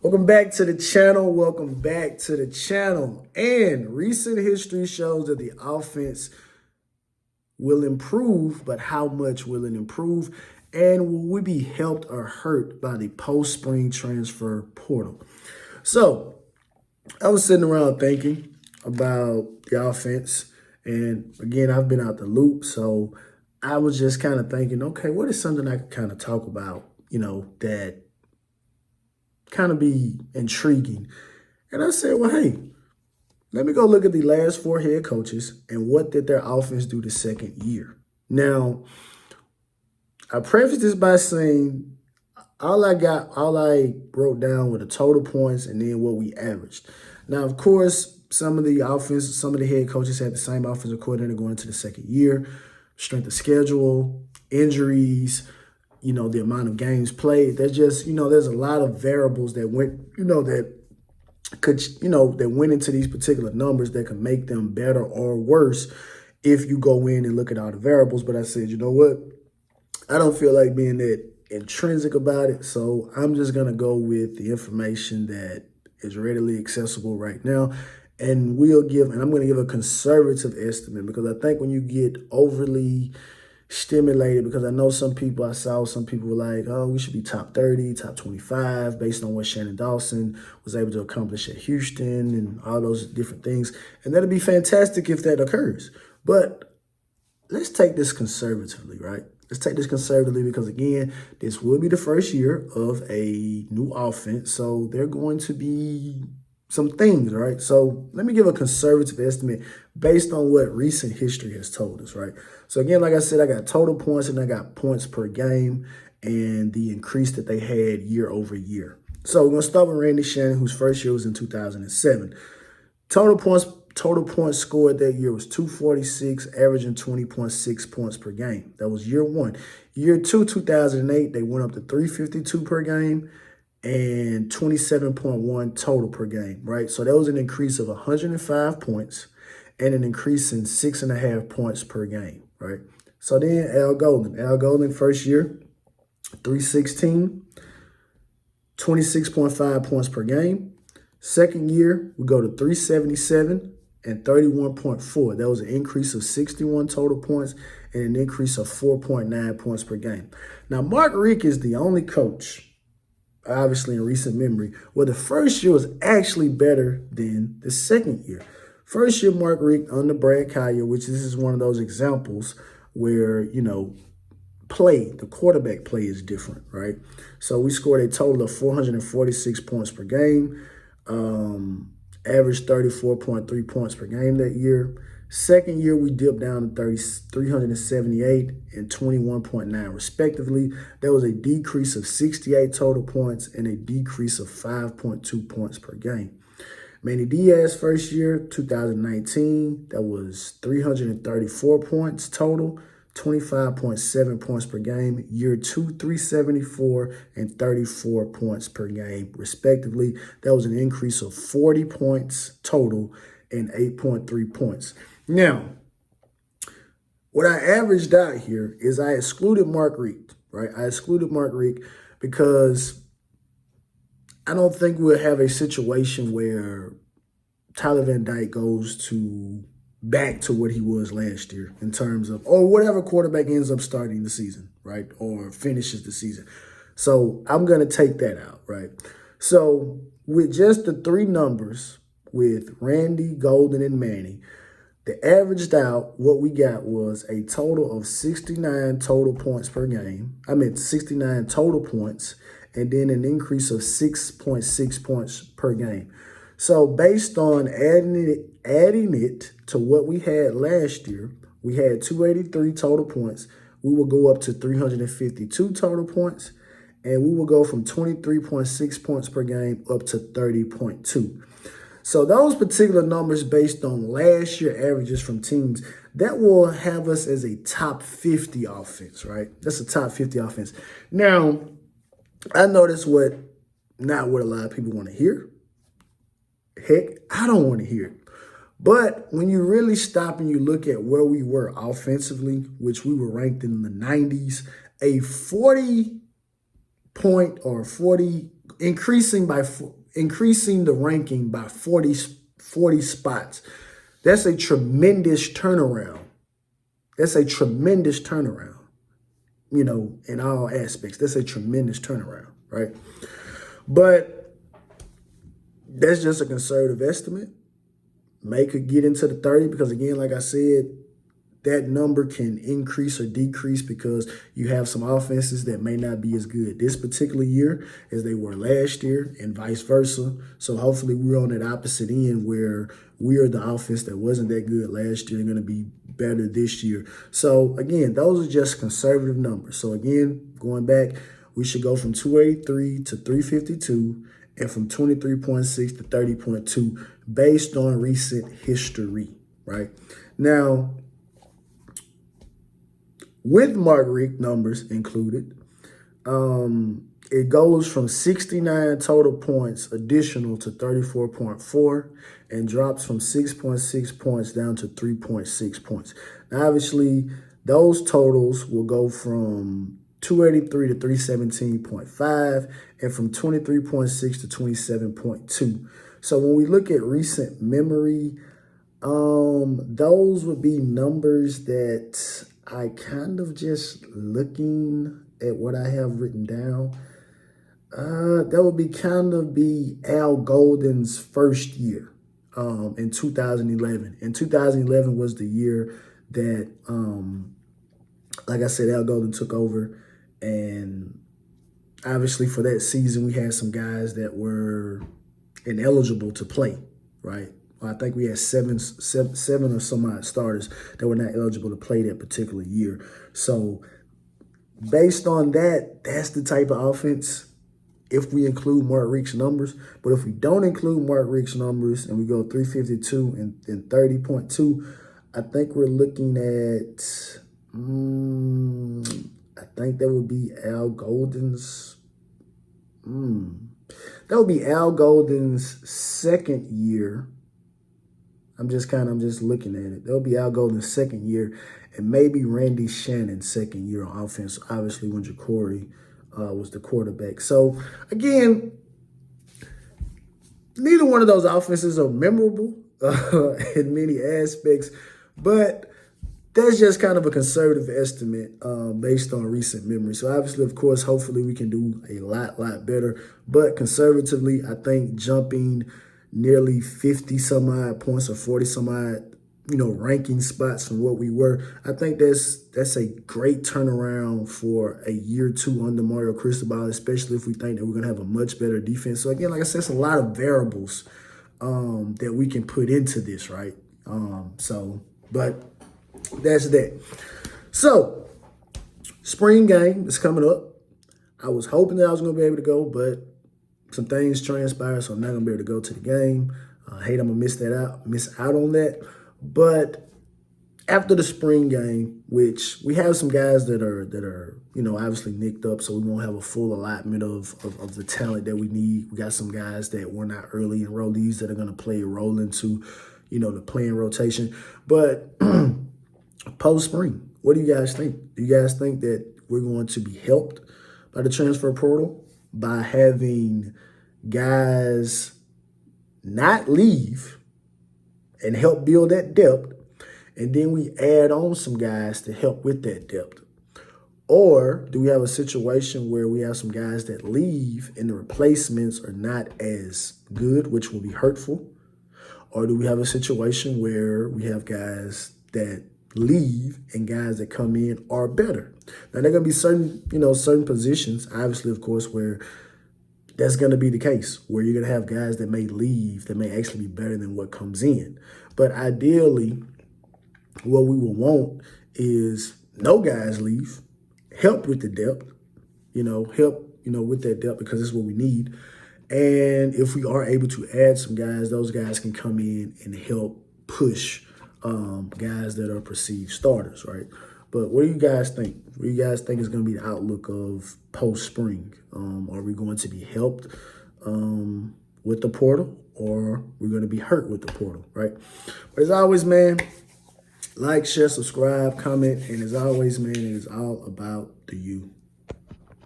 Welcome back to the channel. Welcome back to the channel. And recent history shows that the offense will improve, but how much will it improve? And will we be helped or hurt by the post-spring transfer portal? So I was sitting around thinking about the offense. And again, I've been out the loop. So I was just kind of thinking, okay, what is something I could kind of talk about, that kind of be intriguing. And I said, well, hey, let me go look at the last four head coaches and what did their offense do the second year. Now, I preface this by saying all I wrote down were the total points and then what we averaged. Now, of course, some of the head coaches had the same offensive coordinator going into the second year, strength of schedule, injuries, the amount of games played. There's just, there's a lot of variables that that went into these particular numbers that can make them better or worse if you go in and look at all the variables. But I said, you know what? I don't feel like being that intrinsic about it. So I'm just going to go with the information that is readily accessible right now. And I'm going to give a conservative estimate, because I think when you get overly stimulated, because I saw some people were like, oh, we should be top 30, top 25, based on what Shannon Dawson was able to accomplish at Houston and all those different things. And that'd be fantastic if that occurs. But let's take this conservatively, right? Let's take this conservatively because, again, this will be the first year of a new offense. So they're going to be some things, right? So let me give a conservative estimate based on what recent history has told us, right? So again, like I said, I got total points and I got points per game and the increase that they had year over year. So we're going to start with Randy Shannon, whose first year was in 2007. Total points scored that year was 246, averaging 20.6 points per game. That was year one. Year two, 2008, they went up to 352 per game and 27.1 total per game, right? So that was an increase of 105 points and an increase in 6.5 points per game, right? So then Al Golden, first year, 316, 26.5 points per game. Second year, we go to 377 and 31.4. That was an increase of 61 total points and an increase of 4.9 points per game. Now, Mark Richt is the only coach, obviously in recent memory, where the first year was actually better than the second year. First year, Mark Richt under Brad Collier, which this is one of those examples where, the quarterback play is different, right? So we scored a total of 446 points per game, averaged 34.3 points per game that year. Second year, we dipped down to 378 and 21.9 respectively. That was a decrease of 68 total points and a decrease of 5.2 points per game. Manny Diaz, first year, 2019, that was 334 points total, 25.7 points per game. Year two, 374 and 34 points per game respectively. That was an increase of 40 points total and 8.3 points. Now, what I averaged out here is I excluded Mark Richt, right? I excluded Mark Richt because I don't think we'll have a situation where Tyler Van Dyke goes back to what he was last year in terms of, or whatever quarterback ends up starting the season, right? Or finishes the season. So I'm going to take that out, right? So with just the three numbers, with Randy, Golden, and Manny, the averaged out, what we got was a total of 69 total points per game. 69 total points, and then an increase of 6.6 points per game. So based on adding it to what we had last year, we had 283 total points. We will go up to 352 total points, and we will go from 23.6 points per game up to 30.2. So those particular numbers based on last year averages from teams, that will have us as a top 50 offense, right? That's a top 50 offense. Now, I know that's not what a lot of people want to hear. Heck, I don't want to hear it. But when you really stop and you look at where we were offensively, which we were ranked in the 90s, a 40 point or 40 increasing the ranking by 40 spots. That's a tremendous turnaround. That's a tremendous turnaround, you know, in all aspects. That's a tremendous turnaround, right? But that's just a conservative estimate. May could get into the 30 because, again, like I said, that number can increase or decrease because you have some offenses that may not be as good this particular year as they were last year and vice versa. So hopefully we're on that opposite end where we are the offense that wasn't that good last year and going to be better this year. So again, those are just conservative numbers. So again, going back, we should go from 283 to 352 and from 23.6 to 30.2 based on recent history, right? Now, with Mark Richt numbers included, it goes from 69 total points additional to 34.4 and drops from 6.6 points down to 3.6 points. Now, obviously, those totals will go from 283 to 317.5 and from 23.6 to 27.2. So when we look at recent memory, those would be numbers that I kind of just looking at what I have written down. That would be Al Golden's first year in 2011. And 2011 was the year that, like I said, Al Golden took over. And obviously for that season, we had some guys that were ineligible to play, right? I think we had seven or some odd starters that were not eligible to play that particular year. So based on that, that's the type of offense if we include Mark Richt's numbers. But if we don't include Mark Richt's numbers and we go 352 and 30.2, I think we're looking at, I think that would be Al Golden's, that would be Al Golden's second year. I'm just looking at it. That'll be Al Golden's second year and maybe Randy Shannon's second year on offense, obviously when Jacory was the quarterback. So, again, neither one of those offenses are memorable in many aspects, but that's just kind of a conservative estimate based on recent memory. So, obviously, of course, hopefully we can do a lot better. But conservatively, I think jumping nearly 50 some odd points or 40 some odd, ranking spots from what we were. I think that's a great turnaround for a year 2 under Mario Cristobal, especially if we think that we're going to have a much better defense. So again, like I said, it's a lot of variables that we can put into this, right? But that's that. So spring game is coming up. I was hoping that I was going to be able to go, but some things transpired, so I'm not gonna be able to go to the game. I hate I'm gonna miss out on that. But after the spring game, which we have some guys that are obviously nicked up, so we won't have a full allotment of the talent that we need. We got some guys that were not early enrollees that are gonna play a role into, the playing rotation. But post spring, what do you guys think? Do you guys think that we're going to be helped by the transfer portal, by having guys not leave and help build that depth, and then we add on some guys to help with that depth? Or do we have a situation where we have some guys that leave and the replacements are not as good, which will be hurtful? Or do we have a situation where we have guys that leave and guys that come in are better? Now, there are going to be certain positions, obviously, of course, where that's going to be the case, where you're going to have guys that may leave that may actually be better than what comes in. But ideally, what we will want is no guys leave, help with the depth, with that depth, because it's what we need. And if we are able to add some guys, those guys can come in and help push guys that are perceived starters, right? But what do you guys think? What do you guys think is going to be the outlook of post-spring? Are we going to be helped with the portal, or we're going to be hurt with the portal, right? But as always, man, like, share, subscribe, comment, and as always, man, it is all about the you.